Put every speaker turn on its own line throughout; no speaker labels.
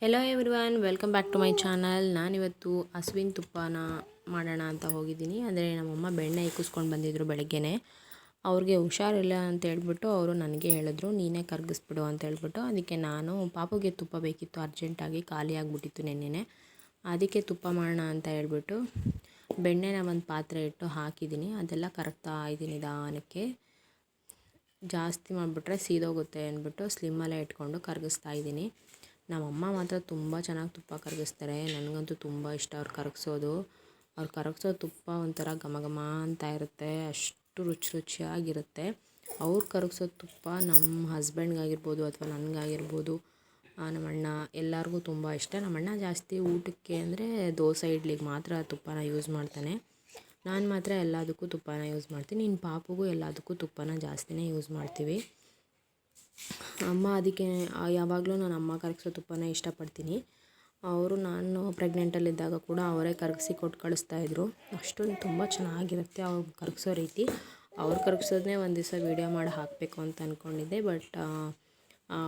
Hello everyone, welcome back to my channel. ನಾನಿವತ್ತು ಹಸುವಿನ ತುಪ್ಪನ ಮಾಡೋಣ ಅಂತ ಹೋಗಿದ್ದೀನಿ. ಅಂದರೆ ನಮ್ಮಮ್ಮ ಬೆಣ್ಣೆ ಇಕ್ಕಿಸ್ಕೊಂಡು ಬಂದಿದ್ದರು ಬೆಳಗ್ಗೆನೇ. ಅವ್ರಿಗೆ ಹುಷಾರಿಲ್ಲ ಅಂತ ಹೇಳ್ಬಿಟ್ಟು ಅವರು ನನಗೆ ಹೇಳಿದ್ರು, ನೀನೇ ಕರಗಿಸ್ಬಿಡು ಅಂತ ಹೇಳ್ಬಿಟ್ಟು. ಅದಕ್ಕೆ ನಾನು ಪಾಪುಗೆ ತುಪ್ಪ ಬೇಕಿತ್ತು, ಅರ್ಜೆಂಟಾಗಿ ಖಾಲಿ ಆಗಿಬಿಟ್ಟಿತ್ತು ನೆನ್ನೆನೇ. ಅದಕ್ಕೆ ತುಪ್ಪ ಮಾಡೋಣ ಅಂತ ಹೇಳ್ಬಿಟ್ಟು ಬೆಣ್ಣೆನ ಒಂದು ಪಾತ್ರೆ ಇಟ್ಟು ಹಾಕಿದ್ದೀನಿ. ಅದೆಲ್ಲ ಕರಗ್ತಾ ಇದ್ದೀನಿ ನಿಧಾನಕ್ಕೆ. ಜಾಸ್ತಿ ಮಾಡಿಬಿಟ್ರೆ ಸೀದೋಗುತ್ತೆ ಅಂದ್ಬಿಟ್ಟು ಸ್ಲಿಮ್ಮಲ್ಲೇ ಇಟ್ಕೊಂಡು ಕರಗಿಸ್ತಾ ಇದ್ದೀನಿ. ನಮ್ಮಮ್ಮ ಮಾತ್ರ ತುಂಬ ಚೆನ್ನಾಗಿ ತುಪ್ಪ ಕರಗಿಸ್ತಾರೆ. ನನಗಂತೂ ತುಂಬ ಇಷ್ಟ ಅವ್ರು ಕರಗಿಸೋದು. ಅವ್ರು ಕರಗಿಸೋ ತುಪ್ಪ ಒಂಥರ ಘಮ ಘಮ ಅಂತ ಇರುತ್ತೆ, ಅಷ್ಟು ರುಚಿಯಾಗಿರುತ್ತೆ. ಅವ್ರು ಕರಗಿಸೋ ತುಪ್ಪ ನಮ್ಮ ಹಸ್ಬೆಂಡ್ಗಾಗಿರ್ಬೋದು ಅಥವಾ ನನಗಾಗಿರ್ಬೋದು, ನಮ್ಮಣ್ಣ ಎಲ್ಲರಿಗೂ ತುಂಬ ಇಷ್ಟ. ನಮ್ಮಣ್ಣ ಜಾಸ್ತಿ ಊಟಕ್ಕೆ ಅಂದರೆ ದೋಸೆ ಇಡ್ಲಿಗೆ ಮಾತ್ರ ತುಪ್ಪನ ಯೂಸ್ ಮಾಡ್ತಾನೆ. ನಾನು ಮಾತ್ರ ಎಲ್ಲದಕ್ಕೂ ತುಪ್ಪನ ಯೂಸ್ ಮಾಡ್ತೀನಿ. ಇನ್ನು ಪಾಪುಗೂ ಎಲ್ಲದಕ್ಕೂ ತುಪ್ಪನ ಜಾಸ್ತಿನೇ ಯೂಸ್ ಮಾಡ್ತೀವಿ. ಅಮ್ಮ ಅದಕ್ಕೆ ಯಾವಾಗಲೂ ನಾನು ಅಮ್ಮ ಕರಗಿಸೋ ತುಪ್ಪನೇ ಇಷ್ಟಪಡ್ತೀನಿ. ನಾನು ಪ್ರೆಗ್ನೆಂಟಲ್ಲಿದ್ದಾಗ ಕೂಡ ಅವರೇ ಕರಗಿಸಿ ಕೊಟ್ಟು ಕಳಿಸ್ತಾಯಿದ್ರು. ಅಷ್ಟೊಂದು ತುಂಬ ಚೆನ್ನಾಗಿರುತ್ತೆ ಅವ್ರು ಕರಗಿಸೋ ರೀತಿ. ಅವ್ರು ಕರಗಿಸೋದನ್ನೇ ಒಂದು ದಿವಸ ವೀಡಿಯೋ ಮಾಡಿ ಹಾಕಬೇಕು ಅಂತ ಅಂದ್ಕೊಂಡಿದ್ದೆ. ಬಟ್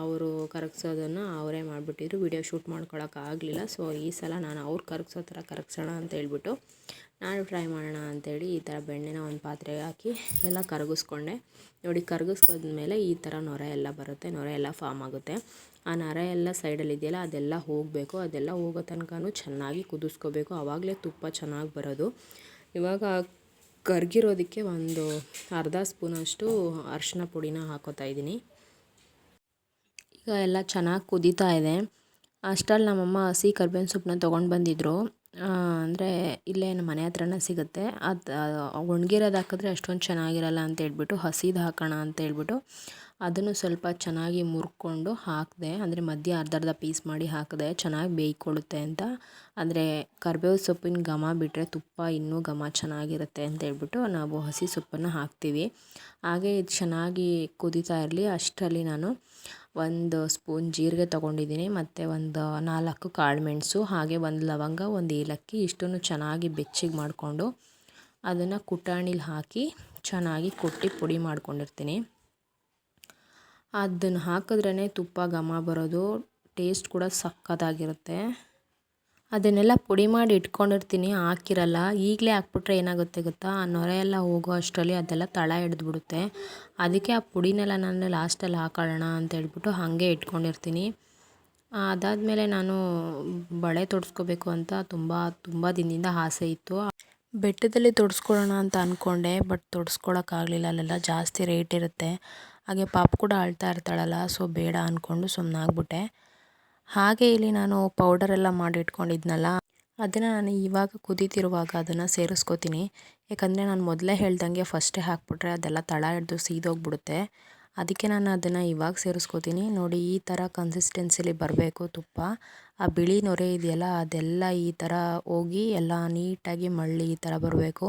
ಅವರು ಕರಗಿಸೋದನ್ನು ಅವರೇ ಮಾಡಿಬಿಟ್ಟಿದ್ರು, ವೀಡಿಯೋ ಶೂಟ್ ಮಾಡ್ಕೊಳಕ್ಕಾಗಲಿಲ್ಲ. ಸೊ ಈ ಸಲ ನಾನು ಅವ್ರು ಕರಗಿಸೋ ಥರ ಕರಗಿಸೋಣ ಅಂತ ಹೇಳ್ಬಿಟ್ಟು ನಾನು ಟ್ರೈ ಮಾಡೋಣ ಅಂಥೇಳಿ ಈ ಥರ ಬೆಣ್ಣೆನ ಒಂದು ಪಾತ್ರೆಗೆ ಹಾಕಿ ಎಲ್ಲ ಕರಗಿಸ್ಕೊಂಡೆ. ನೋಡಿ, ಕರಗಿಸ್ಕೋದ್ಮೇಲೆ ಈ ಥರ ನೊರೆ ಎಲ್ಲ ಬರುತ್ತೆ, ನೊರೆ ಎಲ್ಲ ಫಾರ್ಮ್ ಆಗುತ್ತೆ. ಆ ನೊರೆ ಎಲ್ಲ ಸೈಡಲ್ಲಿ ಇದೆಯಲ್ಲ ಅದೆಲ್ಲ ಹೋಗಬೇಕು. ಅದೆಲ್ಲ ಹೋಗೋ ತನಕನೂ ಚೆನ್ನಾಗಿ ಕುದಿಸ್ಕೋಬೇಕು, ಆವಾಗಲೇ ತುಪ್ಪ ಚೆನ್ನಾಗಿ ಬರೋದು. ಇವಾಗ ಕರಗಿರೋದಕ್ಕೆ ಒಂದು ಅರ್ಧ ಸ್ಪೂನಷ್ಟು ಅರಿಶಿನ ಪುಡಿನ ಹಾಕೋತಾ ಇದ್ದೀನಿ. ಈಗ ಎಲ್ಲ ಚೆನ್ನಾಗಿ ಕುದೀತಾ ಇದೆ. ಅಷ್ಟರಲ್ಲಿ ನಮ್ಮಮ್ಮ ಹಸಿ ಕರ್ಬೇವಿನ ಸೊಪ್ಪನ್ನ ತೊಗೊಂಡು ಬಂದಿದ್ದರು. ಅಂದರೆ ಇಲ್ಲೇ ನಮ್ಮ ಮನೆ ಹತ್ರನೇ ಸಿಗುತ್ತೆ. ಅದು ಒಣಗಿರೋದು ಹಾಕಿದ್ರೆ ಅಷ್ಟೊಂದು ಚೆನ್ನಾಗಿರಲ್ಲ ಅಂತ ಹೇಳ್ಬಿಟ್ಟು ಹಸಿದು ಹಾಕೋಣ ಅಂತ ಹೇಳ್ಬಿಟ್ಟು ಅದನ್ನು ಸ್ವಲ್ಪ ಚೆನ್ನಾಗಿ ಮುರ್ಕೊಂಡು ಹಾಕಿದೆ. ಅಂದರೆ ಮಧ್ಯೆ ಅರ್ಧ ಪೀಸ್ ಮಾಡಿ ಹಾಕಿದೆ, ಚೆನ್ನಾಗಿ ಬೇಯ್ಕೊಳ್ಳುತ್ತೆ ಅಂತ. ಅಂದರೆ ಕರ್ಬೇವು ಸೊಪ್ಪಿನ ಘಮ ಬಿಟ್ಟರೆ ತುಪ್ಪ ಇನ್ನೂ ಘಮ ಚೆನ್ನಾಗಿರುತ್ತೆ ಅಂತ ಹೇಳ್ಬಿಟ್ಟು ನಾವು ಹಸಿ ಸೊಪ್ಪನ್ನು ಹಾಕ್ತೀವಿ. ಹಾಗೆ ಇದು ಚೆನ್ನಾಗಿ ಕುದೀತಾ ಇರಲಿ. ಅಷ್ಟರಲ್ಲಿ ನಾನು ಒಂದು ಸ್ಪೂನ್ ಜೀರಿಗೆ ತೊಗೊಂಡಿದ್ದೀನಿ, ಮತ್ತು ಒಂದು 4 ಕಾಳುಮೆಣಸು, ಹಾಗೆ ಒಂದು ಲವಂಗ, ಒಂದು ಏಲಕ್ಕಿ, ಇಷ್ಟನ್ನು ಚೆನ್ನಾಗಿ ಬೆಚ್ಚಗೆ ಮಾಡಿಕೊಂಡು ಅದನ್ನು ಕುಟಾಣಿಲಿ ಹಾಕಿ ಚೆನ್ನಾಗಿ ಕುಟ್ಟಿ ಪುಡಿ ಮಾಡ್ಕೊಂಡಿರ್ತೀನಿ. ಅದನ್ನು ಹಾಕಿದ್ರೇ ತುಪ್ಪ ಘಮ ಬರೋದು, ಟೇಸ್ಟ್ ಕೂಡ ಸಕ್ಕತ್ತಾಗಿರುತ್ತೆ. ಅದನ್ನೆಲ್ಲ ಪುಡಿ ಮಾಡಿ ಇಟ್ಕೊಂಡಿರ್ತೀನಿ, ಹಾಕಿರಲ್ಲ. ಈಗಲೇ ಹಾಕ್ಬಿಟ್ರೆ ಏನಾಗುತ್ತೆ ಗೊತ್ತಾ, ಆ ನೊರೆ ಎಲ್ಲ ಹೋಗೋ ಅಷ್ಟರಲ್ಲಿ ಅದೆಲ್ಲ ತಳ ಹಿಡಿದ್ಬಿಡುತ್ತೆ. ಅದಕ್ಕೆ ಆ ಪುಡಿನೆಲ್ಲ ನಾನು ಲಾಸ್ಟಲ್ಲಿ ಹಾಕೊಳ್ಳೋಣ ಅಂತ ಹೇಳ್ಬಿಟ್ಟು ಹಾಗೆ ಇಟ್ಕೊಂಡಿರ್ತೀನಿ. ಅದಾದಮೇಲೆ ನಾನು ಬಳೆ ತೊಡಿಸ್ಕೋಬೇಕು ಅಂತ ತುಂಬ ದಿನದಿಂದ ಆಸೆ ಇತ್ತು. ಬೆಟ್ಟದಲ್ಲಿ ತೊಡಿಸ್ಕೊಳ್ಳೋಣ ಅಂತ ಅಂದ್ಕೊಂಡೆ, ಬಟ್ ತೊಡಿಸ್ಕೊಳಕ್ಕಾಗಲಿಲ್ಲ. ಅಲ್ಲೆಲ್ಲ ಜಾಸ್ತಿ ರೇಟ್ ಇರುತ್ತೆ. ಹಾಗೆ ಪಾಪು ಕೂಡ ಅಳ್ತಾ ಇರ್ತಾಳಲ್ಲ, ಸೊ ಬೇಡ ಅಂದ್ಕೊಂಡು ಸುಮ್ಮನಾಗ್ಬಿಟ್ಟೆ. ಹಾಗೆ ಇಲ್ಲಿ ನಾನು ಪೌಡರೆಲ್ಲ ಮಾಡಿ ಇಟ್ಕೊಂಡಿದ್ನಲ್ಲ, ಅದನ್ನು ನಾನು ಇವಾಗ ಕುದೀತಿರುವಾಗ ಅದನ್ನು ಸೇರಿಸ್ಕೋತೀನಿ. ಯಾಕಂದರೆ ನಾನು ಮೊದಲೇ ಹೇಳ್ದಂಗೆ ಫಸ್ಟೇ ಹಾಕ್ಬಿಟ್ರೆ ಅದೆಲ್ಲ ತಳ ಹಿಡ್ದು ಸೀದೋಗ್ಬಿಡುತ್ತೆ. ಅದಕ್ಕೆ ನಾನು ಅದನ್ನು ಇವಾಗ ಸೇರಿಸ್ಕೋತೀನಿ. ನೋಡಿ, ಈ ಥರ ಕನ್ಸಿಸ್ಟೆನ್ಸಿಲಿ ಬರಬೇಕು ತುಪ್ಪ. ಆ ಬಿಳಿ ನೊರೆ ಇದೆಯಲ್ಲ ಅದೆಲ್ಲ ಈ ಥರ ಹೋಗಿ ಎಲ್ಲ ನೀಟಾಗಿ ಮಳ್ಳಿ ಈ ಥರ ಬರಬೇಕು.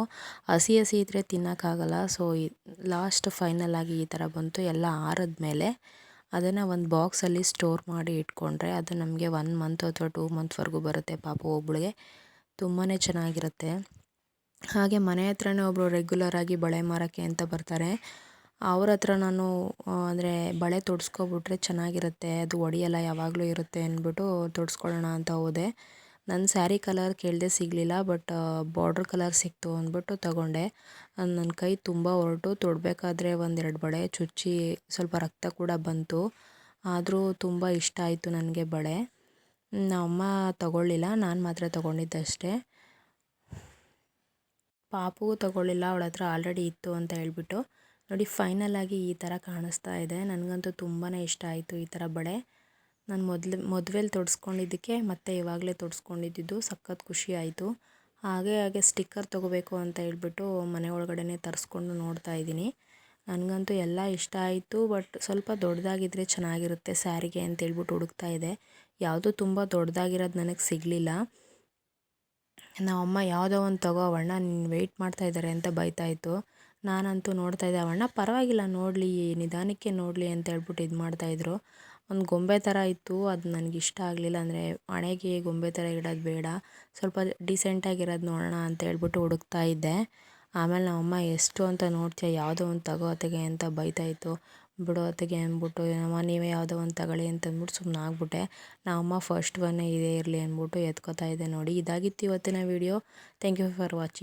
ಹಸಿ ಇದ್ದರೆ ತಿನ್ನೋಕ್ಕಾಗಲ್ಲ. ಸೊ ಲಾಸ್ಟ್ ಫೈನಲಾಗಿ ಈ ಥರ ಬಂತು. ಎಲ್ಲ ಆರಿದ್ಮೇಲೆ ಅದನ್ನು ಒಂದು ಬಾಕ್ಸಲ್ಲಿ ಸ್ಟೋರ್ ಮಾಡಿ ಇಟ್ಕೊಂಡ್ರೆ ಅದು ನಮಗೆ 1 ಮಂತ್ ಅಥವಾ 2 ಮಂತ್ವರೆಗೂ ಬರುತ್ತೆ. ಪಾಪು ಒಬ್ಬಳಿಗೆ ತುಂಬಾ ಚೆನ್ನಾಗಿರುತ್ತೆ. ಹಾಗೆ ಮನೆ ಹತ್ರನೇ ಒಬ್ಬರು ರೆಗ್ಯುಲರಾಗಿ ಬಳೆ ಮಾರೋಕ್ಕೆ ಅಂತ ಬರ್ತಾರೆ. ಅವ್ರ ಹತ್ರ ನಾನು ಅಂದರೆ ಬಳೆ ತೊಡಿಸ್ಕೊಬಿಟ್ರೆ ಚೆನ್ನಾಗಿರುತ್ತೆ, ಅದು ಒಡೆಯಲ್ಲ, ಯಾವಾಗಲೂ ಇರುತ್ತೆ ಅಂದ್ಬಿಟ್ಟು ತೊಡಿಸ್ಕೊಳ್ಳೋಣ ಅಂತ ಹೋದೆ. ನನ್ನ ಸ್ಯಾರಿ ಕಲರ್ ಕೇಳದೆ ಸಿಗಲಿಲ್ಲ, ಬಟ್ ಬಾರ್ಡ್ರ್ ಕಲರ್ ಸಿಕ್ತು ಅಂದ್ಬಿಟ್ಟು ತಗೊಂಡೆ. ನನ್ನ ಕೈ ತುಂಬ ಹೊರಟು, ತೊಡಬೇಕಾದ್ರೆ 1-2 ಬಳೆ ಚುಚ್ಚಿ ಸ್ವಲ್ಪ ರಕ್ತ ಕೂಡ ಬಂತು. ಆದರೂ ತುಂಬ ಇಷ್ಟ ಆಯಿತು ನನಗೆ ಬಳೆ. ನಮ್ಮಮ್ಮ ತಗೊಳ್ಳಿಲ್ಲ, ನಾನು ಮಾತ್ರ ತೊಗೊಂಡಿದ್ದಷ್ಟೇ. ಪಾಪುಗೂ ತಗೊಳ್ಳಿಲ್ಲ, ಅವಳ ಹತ್ರ ಆಲ್ರೆಡಿ ಇತ್ತು ಅಂತ ಹೇಳ್ಬಿಟ್ಟು. ನೋಡಿ, ಫೈನಲಾಗಿ ಈ ಥರ ಕಾಣಿಸ್ತಾ ಇದೆ. ನನಗಂತೂ ತುಂಬಾ ಇಷ್ಟ ಆಯಿತು ಈ ಥರ ಬಳೆ. ನಾನು ಮದುವೆಲಿ ತೊಡಿಸ್ಕೊಂಡಿದ್ದಕ್ಕೆ ಮತ್ತು ಇವಾಗಲೇ ತೊಡಿಸ್ಕೊಂಡಿದ್ದು ಸಖತ್ ಖುಷಿ ಆಯಿತು. ಹಾಗೆ ಸ್ಟಿಕ್ಕರ್ ತೊಗೋಬೇಕು ಅಂತ ಹೇಳ್ಬಿಟ್ಟು ಮನೆ ಒಳಗಡೆ ತರಿಸ್ಕೊಂಡು ನೋಡ್ತಾ ಇದ್ದೀನಿ. ನನಗಂತೂ ಎಲ್ಲ ಇಷ್ಟ ಆಯಿತು, ಬಟ್ ಸ್ವಲ್ಪ ದೊಡ್ಡದಾಗಿದ್ದರೆ ಚೆನ್ನಾಗಿರುತ್ತೆ ಸ್ಯಾರಿಗೆ ಅಂತ ಹೇಳ್ಬಿಟ್ಟು ಹುಡುಕ್ತಾ ಇದೆ. ಯಾವುದೂ ತುಂಬ ದೊಡ್ಡದಾಗಿರೋದು ನನಗೆ ಸಿಗಲಿಲ್ಲ. ನಮ್ಮಮ್ಮ ಯಾವುದೋ ಒಂದು ತಗೋ ಅವಣ್ಣ, ನೀನು ವೆಯ್ಟ್ ಮಾಡ್ತಾಯಿದ್ದಾರೆ ಅಂತ ಬೈತಾಯಿತ್ತು. ನಾನಂತೂ ನೋಡ್ತಾಯಿದ್ದೆ, ಅವಣ್ಣ ಪರವಾಗಿಲ್ಲ ನೋಡಲಿ, ನಿಧಾನಕ್ಕೆ ನೋಡಲಿ ಅಂತ ಹೇಳ್ಬಿಟ್ಟು ಇದು ಮಾಡ್ತಾಯಿದ್ರು. ಒಂದು ಗೊಂಬೆ ಥರ ಇತ್ತು, ಅದು ನನಗಿಷ್ಟ ಆಗಲಿಲ್ಲ. ಅಂದರೆ ಹಣೆಗೆ ಗೊಂಬೆ ಥರ ಇಡೋದು ಬೇಡ, ಸ್ವಲ್ಪ ಡಿಸೆಂಟಾಗಿರೋದು ನೋಡೋಣ ಅಂತ ಹೇಳ್ಬಿಟ್ಟು ಹುಡುಕ್ತಾ ಇದ್ದೆ. ಆಮೇಲೆ ನಮ್ಮಮ್ಮ ಎಷ್ಟು ಅಂತ ನೋಡ್ತೀಯ, ಯಾವುದೋ ಒಂದು ತಗೋ ಅತೆಗೆ ಅಂತ ಬೈತಾಯಿತ್ತು. ಬಿಡೋ ಹೊತ್ತಿಗೆ ಅಂದ್ಬಿಟ್ಟು ನಮ್ಮ ನೀವೇ ಯಾವುದೋ ಒಂದು ತಗೊಳ್ಳಿ ಅಂತಂದ್ಬಿಟ್ಟು ಸುಮ್ಮನೆ ಆಗ್ಬಿಟ್ಟೆ. ನಮ್ಮಮ್ಮ ಫಸ್ಟ್ ಒನ್ನೇ ಇದೇ ಇರಲಿ ಅಂದ್ಬಿಟ್ಟು ಎತ್ಕೋತಾ ಇದೆ ನೋಡಿ. ಇದಾಗಿತ್ತು ಇವತ್ತಿನ video. Thank you for watching.